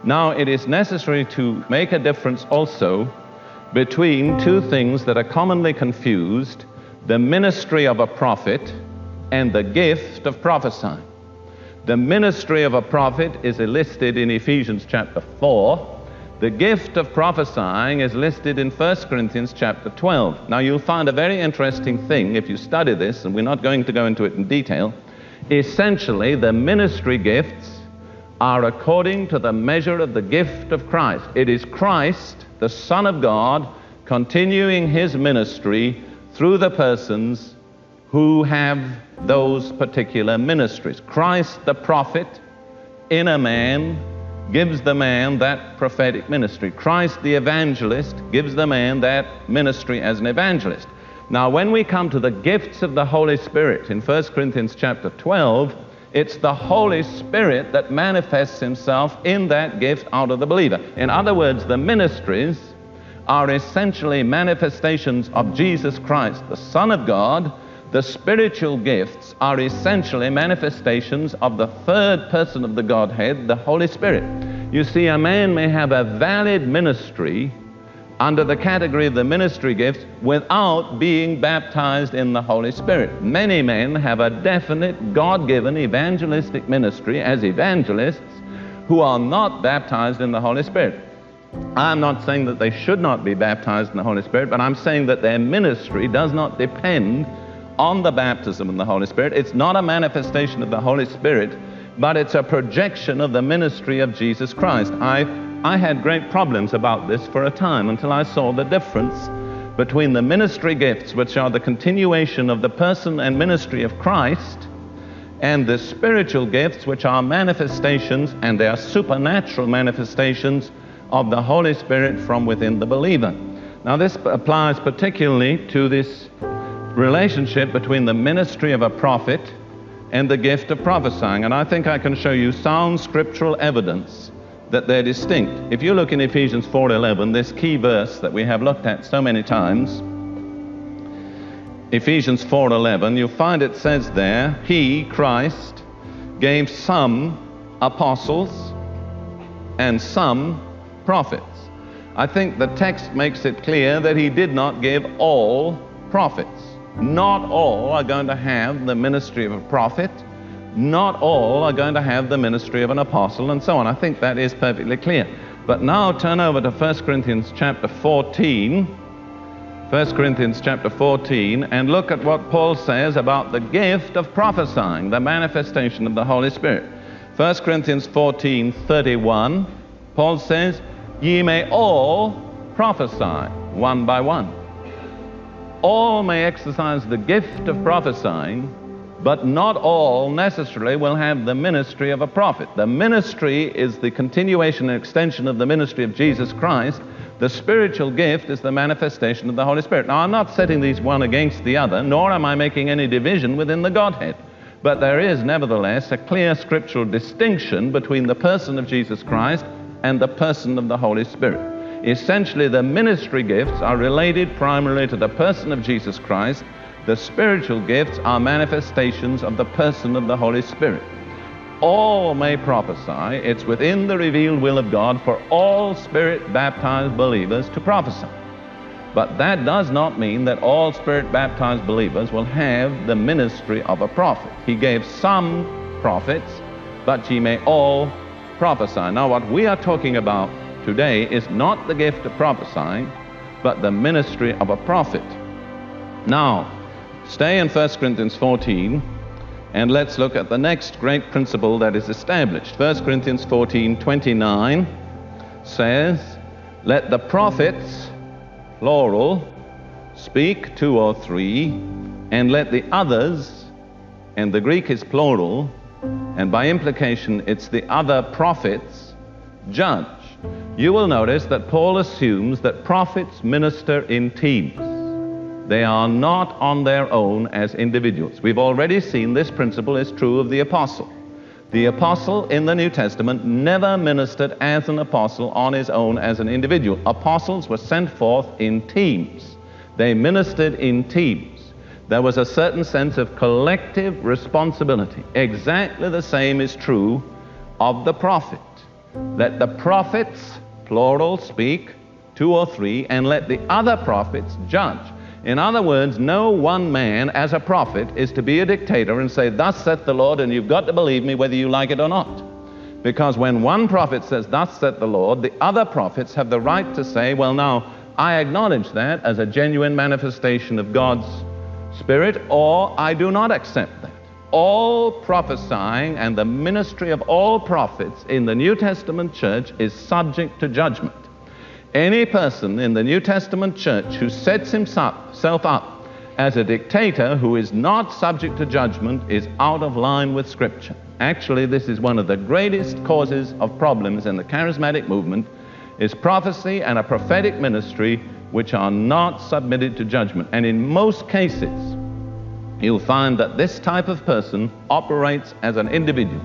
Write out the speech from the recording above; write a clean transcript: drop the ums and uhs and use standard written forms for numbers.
Now, it is necessary to make a difference also between two things that are commonly confused: the ministry of a prophet and the gift of prophesying. The ministry of a prophet is listed in Ephesians chapter 4. The gift of prophesying is listed in 1 Corinthians chapter 12. Now, you'll find a very interesting thing if you study this, and we're not going to go into it in detail. Essentially, the ministry gifts are according to the measure of the gift of Christ. It is Christ, the Son of God, continuing his ministry through the persons who have those particular ministries. Christ, the prophet, in a man, gives the man that prophetic ministry. Christ, the evangelist, gives the man that ministry as an evangelist. Now, when we come to the gifts of the Holy Spirit in 1 Corinthians chapter 12, it's the Holy Spirit that manifests himself in that gift out of the believer. In other words, the ministries are essentially manifestations of Jesus Christ, the Son of God. The spiritual gifts are essentially manifestations of the third person of the Godhead, the Holy Spirit. You see, a man may have a valid ministry under the category of the ministry gifts without being baptized in the Holy Spirit. Many men have a definite God-given evangelistic ministry as evangelists who are not baptized in the Holy Spirit. I'm not saying that they should not be baptized in the Holy Spirit, but I'm saying that their ministry does not depend on the baptism in the Holy Spirit. It's not a manifestation of the Holy Spirit, but it's a projection of the ministry of Jesus Christ. I had great problems about this for a time until I saw the difference between the ministry gifts, which are the continuation of the person and ministry of Christ, and the spiritual gifts, which are manifestations, and they are supernatural manifestations of the Holy Spirit from within the believer. Now, this applies particularly to this relationship between the ministry of a prophet and the gift of prophesying. And I think I can show you sound scriptural evidence that they're distinct. If you look in Ephesians 4:11, this key verse that we have looked at so many times, Ephesians 4:11, you'll find it says there, He, Christ, gave some apostles and some prophets. I think the text makes it clear that he did not give all prophets. Not all are going to have the ministry of a prophet. Not all are going to have the ministry of an apostle, and so on. I think that is perfectly clear. But now turn over to 1 Corinthians chapter 14. 1 Corinthians chapter 14, and look at what Paul says about the gift of prophesying, the manifestation of the Holy Spirit. 1 Corinthians 14:31, Paul says, Ye may all prophesy one by one. All may exercise the gift of prophesying, but not all necessarily will have the ministry of a prophet. The ministry is the continuation and extension of the ministry of Jesus Christ. The spiritual gift is the manifestation of the Holy Spirit. Now, I'm not setting these one against the other, nor am I making any division within the Godhead. But there is, nevertheless, a clear scriptural distinction between the person of Jesus Christ and the person of the Holy Spirit. Essentially, the ministry gifts are related primarily to the person of Jesus Christ. The spiritual gifts are manifestations of the person of the Holy Spirit. All may prophesy. It's within the revealed will of God for all Spirit-baptized believers to prophesy. But that does not mean that all Spirit-baptized believers will have the ministry of a prophet. He gave some prophets, but ye may all prophesy. Now, what we are talking about today is not the gift of prophesying, but the ministry of a prophet. Now, stay in 1 Corinthians 14, and let's look at the next great principle that is established. 1 Corinthians 14:29 says, Let the prophets, plural, speak 2 or 3, and let the others, and the Greek is plural, and by implication it's the other prophets, judge. You will notice that Paul assumes that prophets minister in teams. They are not on their own as individuals. We've already seen this principle is true of the apostle. The apostle in the New Testament never ministered as an apostle on his own as an individual. Apostles were sent forth in teams. They ministered in teams. There was a certain sense of collective responsibility. Exactly the same is true of the prophet. Let the prophets, plural, speak, 2 or 3, and let the other prophets judge. In other words, no one man as a prophet is to be a dictator and say, thus saith the Lord, and you've got to believe me whether you like it or not. Because when one prophet says, thus saith the Lord, the other prophets have the right to say, well, now, I acknowledge that as a genuine manifestation of God's Spirit, or I do not accept that. All prophesying and the ministry of all prophets in the New Testament church is subject to judgment. Any person in the New Testament church who sets himself up as a dictator who is not subject to judgment is out of line with Scripture. Actually, this is one of the greatest causes of problems in the charismatic movement, is prophecy and a prophetic ministry which are not submitted to judgment. And in most cases, you'll find that this type of person operates as an individual.